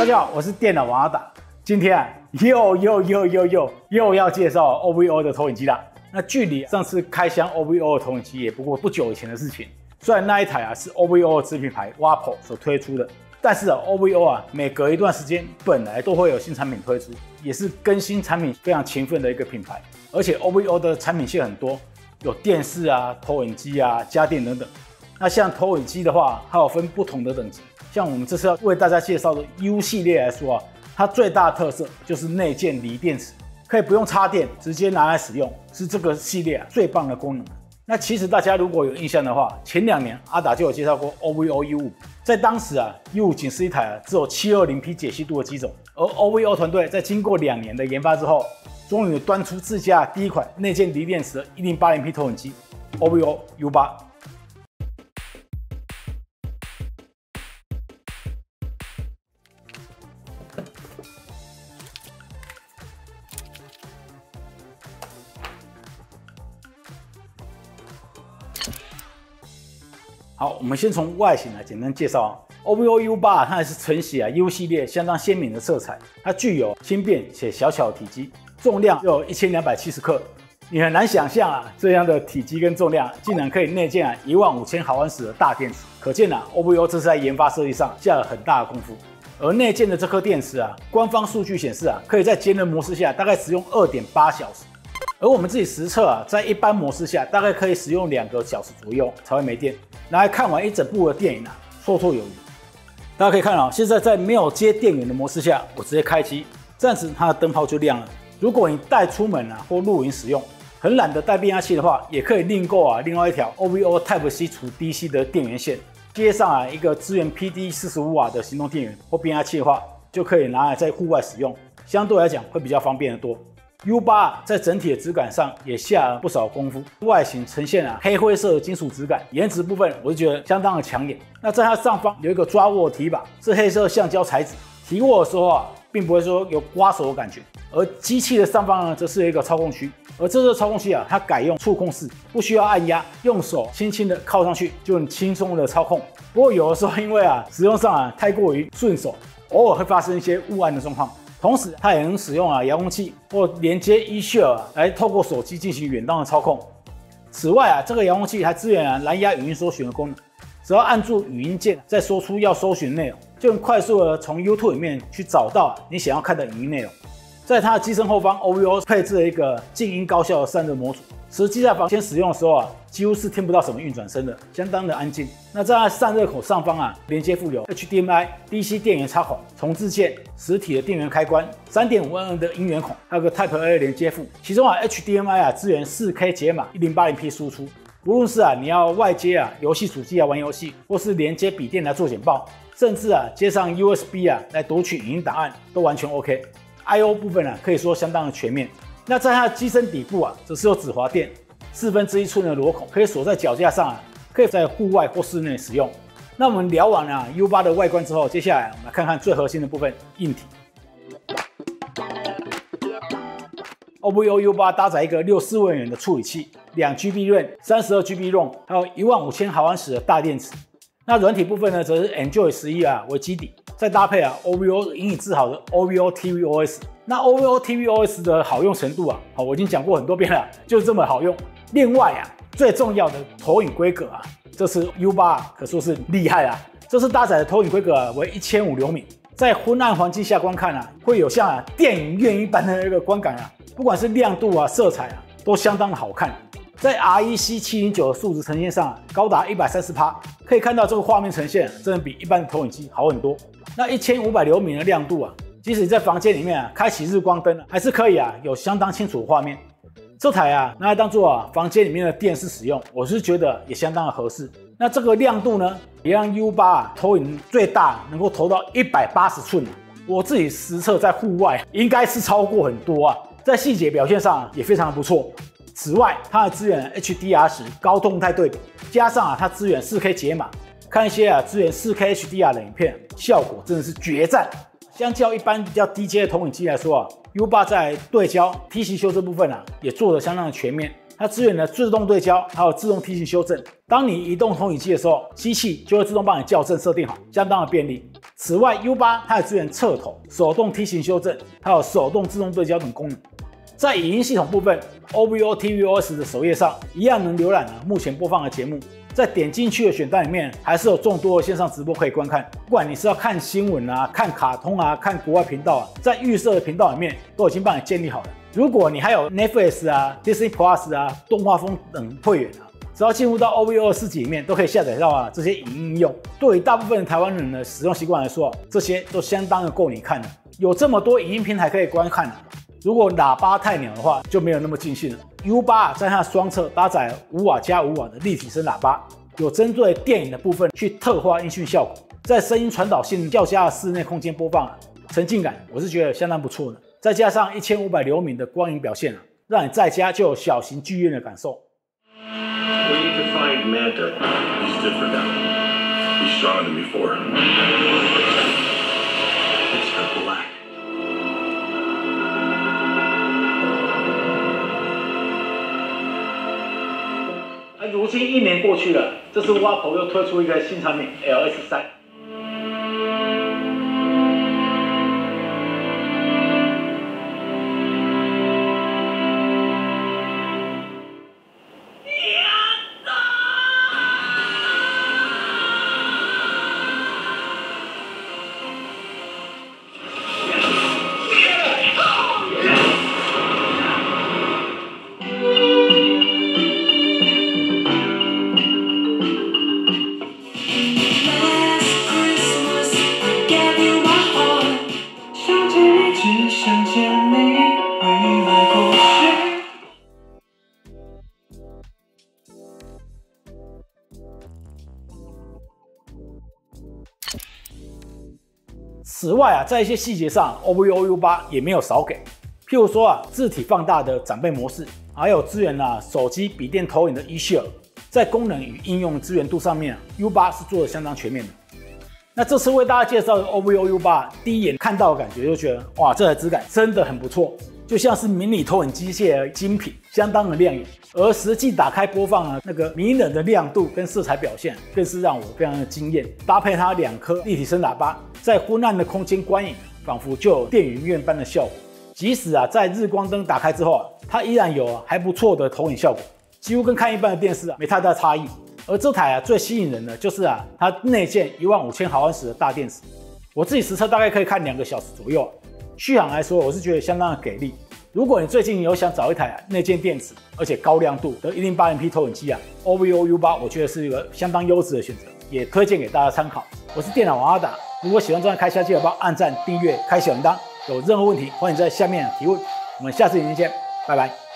大家好，我是电脑王阿达。今天又要介绍 OVO 的投影机啦。那距离上次开箱 OVO 的投影机也不过不久以前的事情。虽然那一台是 OVO 的子品牌 WAPO 所推出的，但是OVO 每隔一段时间本来都会有新产品推出，也是更新产品非常勤奋的一个品牌。而且 OVO 的产品线很多，有电视投影机家电等等。那像投影机的话，它有分不同的等级。像我们这次要为大家介绍的 U 系列来说它最大的特色就是内建锂电池，可以不用插电直接拿来使用，是这个系列最棒的功能。那其实大家如果有印象的话，前2年阿达就有介绍过 OVO U5， 在当时U5 仅是一台只有 720P 解析度的机种，而 OVO 团队在经过2年的研发之后，终于端出自家第一款内建锂电池的 1080P 投影机 OVO U8。好，我们先从外形来简单介绍OVO U8，它还是承袭U 系列相当鲜明的色彩。它具有轻便且小巧的体积，重量有1270克。你很难想象这样的体积跟重量，竟然可以内建15000毫安时的大电池。可见OVO 这是在研发设计上下了很大的功夫。而内建的这颗电池官方数据显示可以在节能模式下大概使用2.8小时。而我们自己实测在一般模式下，大概可以使用2个小时左右才会没电，拿来看完一整部的电影绰绰有余。大家可以看现在在没有接电源的模式下，我直接开机，这样子它的灯泡就亮了。如果你带出门或露营使用，很懒得带变压器的话，也可以另购另外一条 OVO Type-C 除 DC 的电源线，接上一个支援 PD 45瓦的行动电源或变压器的话，就可以拿来在户外使用，相对来讲会比较方便得多。U8 在整体的质感上也下了不少功夫，外形呈现黑灰色的金属质感，颜值部分我就觉得相当的抢眼。那在它上方有一个抓握提把，是黑色橡胶材质，提握的时候并不会说有刮手的感觉。而机器的上方呢，则是有一个操控区，而这个操控区它改用触控式，不需要按压，用手轻轻的靠上去就很轻松的操控。不过有的时候因为使用上太过于顺手，偶尔会发生一些误按的状况。同时，它也能使用遥控器或连接 eShare 来透过手机进行远端的操控。此外这个遥控器还支援蓝牙语音搜寻的功能，只要按住语音键，再说出要搜寻的内容，就能快速的从 YouTube 里面去找到你想要看的语音内容。在它的机身后方 ，OVO 配置了一个静音高效的散热模组，实际在房间使用的时候几乎是听不到什么运转声的，相当的安静。那在它散热口上方连接附有 HDMI、DC 电源插孔、重置键、实体的电源开关、3.5mm 的音源孔，还有个 Type-A 连接副。其中HDMI 支援 4K 解码 1080P 输出。无论是你要外接游戏主机玩游戏，或是连接笔电来做简报，甚至接上 USB 来读取影音档案，都完全 OK。I/O 部分可以说相当的全面。那在它的机身底部则是有止滑垫，1/4寸的螺孔，可以锁在脚架上可以在户外或室内使用。那我们聊完U8 的外观之后，接下来我们来看看最核心的部分——硬体。OVO U8 搭载一个64位元的处理器，2GB RAM、32GB ROM， 还有15000毫安时的大电池。那软体部分呢，则是 Android 11为基底，再搭配OVO 引以自豪的 OVO tvOS。那 OVO tvOS 的好用程度我已经讲过很多遍了，就是这么好用。另外最重要的投影规格这次 U8 可说是厉害这次搭载的投影规格为1500流米，在昏暗环境下观看会有像电影院一般的那个观感不管是亮度色彩都相当的好看。在 REC 709的数值呈现上高达 130%， 可以看到这个画面呈现真的比一般的投影机好很多。那1500流米的亮度即使你在房间里面开启日光灯还是可以有相当清楚的画面。这台拿来当做房间里面的电视使用，我是觉得也相当的合适。那这个亮度呢，也让 U8 投影最大能够投到180寸。我自己实测在户外应该是超过很多在细节表现上也非常的不错。此外，它还支援 HDR10 高动态对比，加上它支援 4K 解码，看一些支援 4K HDR 的影片，效果真的是绝赞。相较一般比较低阶的投影机来说U8 在对焦、梯形修正部分也做得相当的全面。它支援了自动对焦，还有自动梯形修正。当你移动投影机的时候，机器就会自动帮你校正设定好，相当的便利。此外 ，U8 它还支援侧头、手动梯形修正，还有手动自动对焦等功能。在影音系统部分 ，OVO tvOS 的首页上一样能浏览目前播放的节目。在点进去的选单里面，还是有众多的线上直播可以观看。不管你是要看新闻啊、看卡通啊、看国外频道啊，在预设的频道里面都已经帮你建立好了。如果你还有 Netflix 啊、Disney Plus 啊、动画风等会员啊，只要进入到 OVO 4级里面，都可以下载到这些影音应用。对于大部分的台湾人的使用习惯来说，这些都相当的够你看了。有这么多影音平台可以观看如果喇叭太鸟的话，就没有那么尽兴了。U8 在它双侧搭载5瓦加5瓦的立体声喇叭，有针对电影的部分去特化音讯效果，在声音传导性较佳的室内空间播放沉浸感我是觉得相当不错的。再加上1500流明的光影表现让你在家就有小型剧院的感受。When you can find Manta, he's different now. He's stronger than before. It's got black.如今1年过去了，这次 OPPO 又推出一个新产品 LS3。此外在一些细节上 ，OVO U8 也没有少给，譬如说字体放大的长辈模式，还有支援手机、笔电投影的 eShare， 在功能与应用资源度上面，U8 是做的相当全面的。那这次为大家介绍的 OVO U8， 第一眼看到的感觉就觉得，哇，这台质感真的很不错，就像是迷你投影机械的精品，相当的亮眼。而实际打开播放那个迷人的亮度跟色彩表现，更是让我非常的惊艳。搭配它2颗立体声喇叭，在昏暗的空间观影，仿佛就有电影院般的效果。即使在日光灯打开之后它依然有还不错的投影效果，几乎跟看一般的电视没太大差异。而这台最吸引人的就是它内建15000毫安时的大电池，我自己实测大概可以看2个小时左右。续航来说，我是觉得相当的给力。如果你最近有想找一台内建电池而且高亮度的 108MP 投影机OVO U8 我觉得是一个相当优质的选择，也推荐给大家参考。我是电脑王阿达，如果喜欢这样开箱，记得帮按赞、订阅、开小铃铛。有任何问题，欢迎在下面提问。我们下次影片见，拜拜。